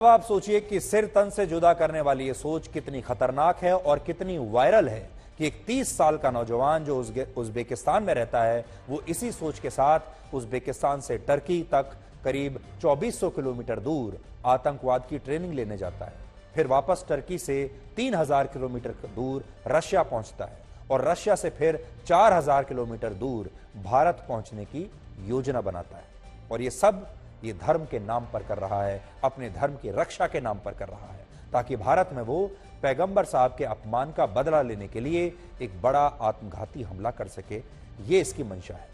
अब आप सोचिए कि सिर तन से जुदा करने वाली ये सोच कितनी खतरनाक है और कितनी वायरल है कि एक 30 साल का नौजवान जो उज़्बेकिस्तान में रहता है वो इसी सोच के साथ उज़्बेकिस्तान से टर्की तक करीब 2400 किलोमीटर दूर आतंकवाद की ट्रेनिंग लेने जाता है। फिर वापस टर्की से 3000 किलोमीटर दूर रशिया पहुंचता है और रशिया से फिर 4000 किलोमीटर दूर भारत पहुंचने की योजना बनाता है। और ये सब ये धर्म के नाम पर कर रहा है, अपने धर्म की रक्षा के नाम पर कर रहा है, ताकि भारत में वो पैगंबर साहब के अपमान का बदला लेने के लिए एक बड़ा आत्मघाती हमला कर सके। ये इसकी मंशा है।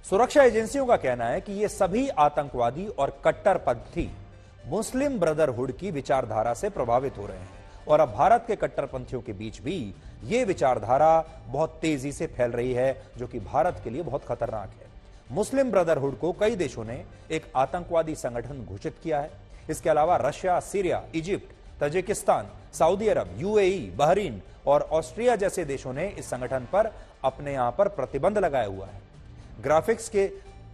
सुरक्षा एजेंसियों का कहना है कि ये सभी आतंकवादी और कट्टरपंथी मुस्लिम ब्रदरहुड की विचारधारा से प्रभावित हो रहे हैं और अब भारत के कट्टरपंथियों के बीच भी ये विचारधारा बहुत तेजी से फैल रही है, जो कि भारत के लिए बहुत खतरनाक है। मुस्लिम ब्रदरहुड को कई देशों ने एक आतंकवादी संगठन घोषित किया है। इसके अलावा Russia, Syria, Egypt, Tajikistan, Saudi Arab, UAE, Bahrain और ऑस्ट्रिया जैसे देशों ने इस संगठन पर अपने यहां पर प्रतिबंध लगाया हुआ है। ग्राफिक्स के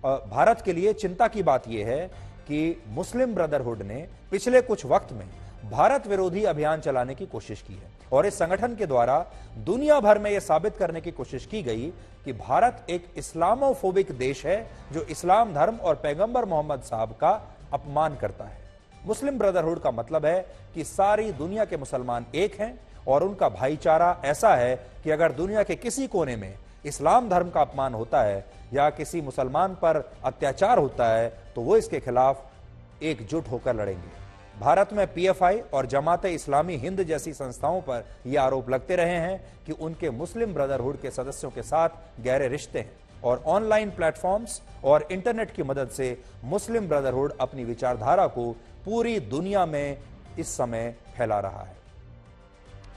भारत के लिए चिंता की बात यह है कि मुस्लिम ब्रदरहुड ने पिछले कुछ वक्त में भारत विरोधी अभियान चलाने की कोशिश की है और इस संगठन के द्वारा दुनिया भर में यह साबित करने की कोशिश की गई कि भारत एक इस्लामोफोबिक देश है जो इस्लाम धर्म और पैगंबर मोहम्मद साहब का अपमान करता है। मुस्लिम ब्रदरहुड का मतलब है कि सारी दुनिया के मुसलमान एक हैं और उनका भाईचारा ऐसा है कि अगर दुनिया के किसी कोने में इस्लाम धर्म का अपमान होता है या किसी मुसलमान पर अत्याचार होता है तो वो इसके खिलाफ एकजुट होकर लड़ेंगे। भारत में पीएफआई और जमाते इस्लामी हिंद जैसी संस्थाओं पर यह आरोप लगते रहे हैं कि उनके मुस्लिम ब्रदरहुड के सदस्यों के साथ गहरे रिश्ते हैं और ऑनलाइन प्लेटफॉर्म्स और इंटरनेट की मदद से मुस्लिम ब्रदरहुड अपनी विचारधारा को पूरी दुनिया में इस समय फैला रहा है।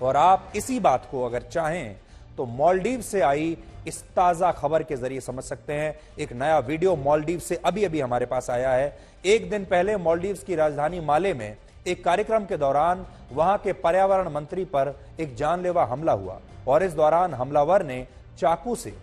और आप इसी बात को अगर चाहें तो मालदीव से आई इस ताजा खबर के जरिए समझ सकते हैं। एक नया वीडियो मालदीव से अभी अभी हमारे पास आया है। एक दिन पहले मालदीव की राजधानी माले में एक कार्यक्रम के दौरान वहां के पर्यावरण मंत्री पर एक जानलेवा हमला हुआ और इस दौरान हमलावर ने चाकू से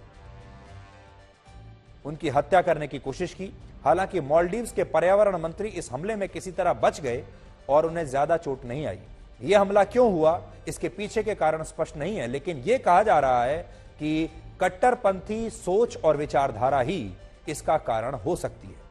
उनकी हत्या करने की कोशिश की। हालांकि मालदीव के पर्यावरण मंत्री इस हमले में किसी तरह बच गए और उन्हें ज्यादा चोट नहीं आई। यह हमला क्यों हुआ इसके पीछे के कारण स्पष्ट नहीं है, लेकिन यह कहा जा रहा है कि कट्टरपंथी सोच और विचारधारा ही इसका कारण हो सकती है।